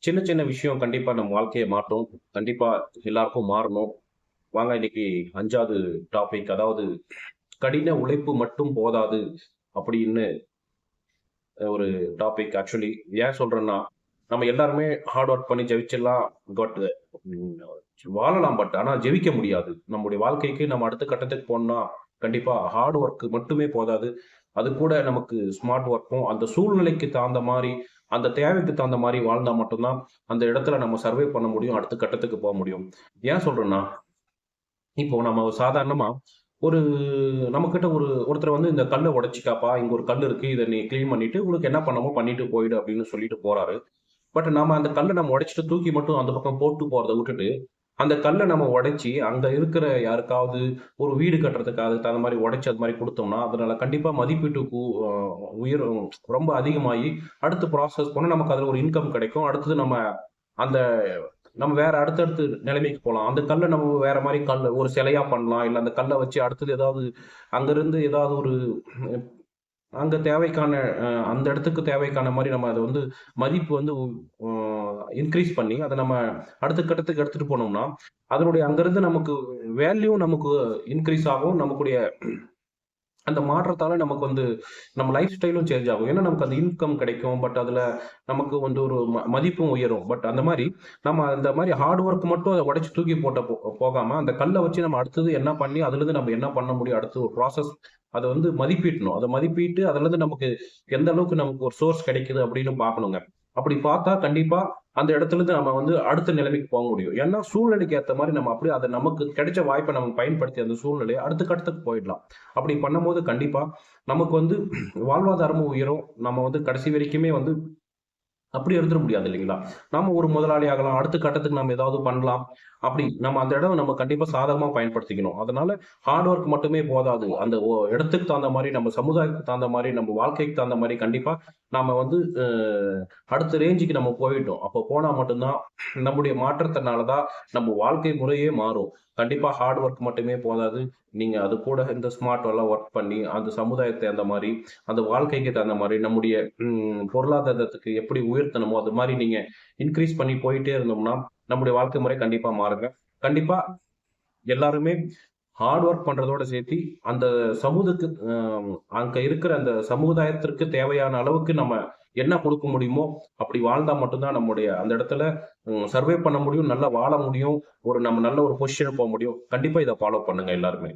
சின்ன சின்ன விஷயம் கண்டிப்பா நம்ம வாழ்க்கையை மாற்றும். கண்டிப்பா எல்லாருக்கும் மாறணும். வாங்க இன்னைக்கு 5வது டாபிக், அதாவது கடின உழைப்பு மட்டும் போதாது அப்படின்னு ஒரு டாபிக். ஆக்சுவலி ஏன் சொல்றேன்னா, நம்ம எல்லாருமே ஹார்ட் ஒர்க் பண்ணி ஜெயிச்சிடலாம். பட் வாழலாம். பட் ஆனா ஜெயிக்க முடியாது. நம்முடைய வாழ்க்கைக்கு நம்ம அடுத்த கட்டத்துக்கு போகணும்னா கண்டிப்பா ஹார்ட் ஒர்க் மட்டுமே போதாது. அது கூட நமக்கு ஸ்மார்ட் ஒர்க்கும், அந்த சூழ்நிலைக்கு தகுந்த மாரி, அந்த தேவைக்கு தகுந்த மாரி வாழ்ந்தா மட்டும் தான் அந்த இடத்துல நம்ம சர்வே பண்ண முடியும். அடுத்த கட்டத்துக்கு போ முடியும். ஏன் சொல்றேன்னா, இப்போ நம்ம சாதாரணமா ஒரு நம்மகிட்ட ஒருத்தர் வந்து இந்த கல்ல உடைச்சுக்காப்பா, இங்க ஒரு கல் இருக்கு. இத நீ கிளீன் பண்ணிட்டு உனக்கு என்ன பண்ணணுமோ பண்ணிட்டு போயிடு அப்படின்னு சொல்லிட்டு போறாரு. பட் நாம அந்த கல்ல நம்ம உடைச்சுட்டு தூக்கி மட்டும் அந்த பக்கம் போட்டு போறத விட்டுட்டு, அந்த கல்ல நம்ம உடைச்சு, அங்க இருக்கிற யாருக்காவது ஒரு வீடு கட்டுறதுக்கு அதுக்கு தகுந்த மாரி உடைச்சு அது மாரி குடுத்தோம்னா, அதனால கண்டிப்பா மதிப்பீட்டு அ உயர் ரொம்ப அதிகமாகி, அடுத்து ப்ராசஸ் பண்ணா நமக்கு அதுல ஒரு இன்கம் கிடைக்கும். அடுத்தது அந்த நம்ம வேற அடுத்தடுத்து நிலைமைக்கு போலாம். அந்த கல்ல நம்ம வேற மாரி ஒரு சிலையா பண்ணலாம். இல்ல அந்த கல்ல வச்சு அடுத்தது ஏதாவது அங்கருந்து ஏதாவது ஒரு அங்க தேவைக்கான அந்த இடத்துக்கு தேவைக்கான மாரி நம்ம அத வந்து மதிப்பு வந்து அ இன்கிரீஸ் பண்ணி, அத நம்ம அடுத்த கட்டத்துக்கு எடுத்துட்டு போனோம்னா, அதனுடைய அங்கருந்து நமக்கு வேல்யூ நமக்கு இன்கிரீஸ் ஆகும். நமக்குடைய அந்த மாற்றத்தால நமக்கு வந்து நம்ம லைஃப் ஸ்டைலும் சேஞ்ச் ஆகும். ஏன்னா, நமக்கு அந்த இன்கம் கிடைக்கும். பட் அதுல நமக்கு வந்து ஒரு மதிப்பும் உயரும். பட் அந்த மாரி நம்ம அந்த மாரி ஹார்ட் ஒர்க் மட்டும் அத உடைச்சு தூக்கி போட்ட போகாம, அந்த கல்ல வச்சு நம்ம அடுத்தது என்ன பண்ணி, அதுலருந்து நம்ம என்ன பண்ண முடியும்? அடுத்து ஒரு ப்ராசஸ் அத வந்து மதிப்பிடணும். அத மதிப்பிட்டு அதுலருந்து நமக்கு எந்த அளவுக்கு நமக்கு ஒரு சோர்ஸ் கிடைக்குது அப்படின்னு பார்க்கணுங்க. அப்படி பார்த்தா கண்டிப்பா அந்த இடத்துலருந்து நம்ம வந்து அடுத்த நிலைமைக்கு போக முடியும். ஏன்னா, சூழ்நிலைக்கு ஏத்த மாரி நம்ம அப்படியே அத நமக்கு கிடைச்ச வாய்ப்ப நம்ம பயன்படுத்தி அந்த சூழ்நிலைய அடுத்த கட்டத்துக்கு போயிடலாம். அப்படி பண்ணும்போது கண்டிப்பா நமக்கு வந்து வாழ்வாதாரமும் உயரும். நம்ம வந்து கடைசி வரைக்குமே வந்து அப்படி இருந்துற முடியாது இல்லைங்களா? நாம ஒரு முதலாளி ஆகலாம். அடுத்த கட்டத்துக்கு நம்ம ஏதாவது பண்ணலாம். அப்படி நம்ம அந்த இடம் நம்ம கண்டிப்பா சாதகமா பயன்படுத்திக்கணும். அதனால ஹார்ட் ஒர்க் மட்டுமே போதாது. அந்த இடத்துக்கு தகுந்த மாரி, நம்ம சமுதாயத்துக்கு தகுந்த மாரி, நம்ம வாழ்க்கைக்கு தகுந்த மாரி கண்டிப்பா நாம வந்து அடுத்த ரேஞ்சுக்கு நம்ம போயிட்டோம். அப்போ போனா மட்டும் தான் நம்முடைய மாற்றத்தினால தான் நம்ம வாழ்க்கை முறையே மாறும். கண்டிப்பா ஹார்ட் ஒர்க் மட்டுமே போதாது. நீங்க அது கூட இந்த ஸ்மார்ட் எல்லாம் ஒர்க் பண்ணி, அந்த சமுதாயத்த அந்த மாரி, அந்த வாழ்க்கைக்கு தகுந்த மாரி, நம்முடைய பொருளாதாரத்துக்கு எப்படி உயர்த்தணுமோ, அது மாரி நீங்க இன்கிரீஸ் பண்ணி போயிட்டே இருந்தோம்னா, நம்முடைய வாழ்க்கை முறை கண்டிப்பா மாறுங்க. கண்டிப்பா எல்லாருமே ஹார்ட் ஒர்க் பண்றதோட சேர்த்தி, அந்த சமூகத்துக்கு அங்க இருக்கிற அந்த சமுதாயத்திற்கு தேவையான அளவுக்கு நம்ம என்ன குடுக்க முடியுமோ, அப்படி வாழ்ந்தா மட்டும் தான் நம்முடைய அந்த இடத்துல சர்வே பண்ண முடியும். நல்லா வாழ முடியும். நம்ம நல்ல ஒரு பொசிஷன் போ முடியும். கண்டிப்பா இத ஃபாலோ பண்ணுங்க எல்லாருமே.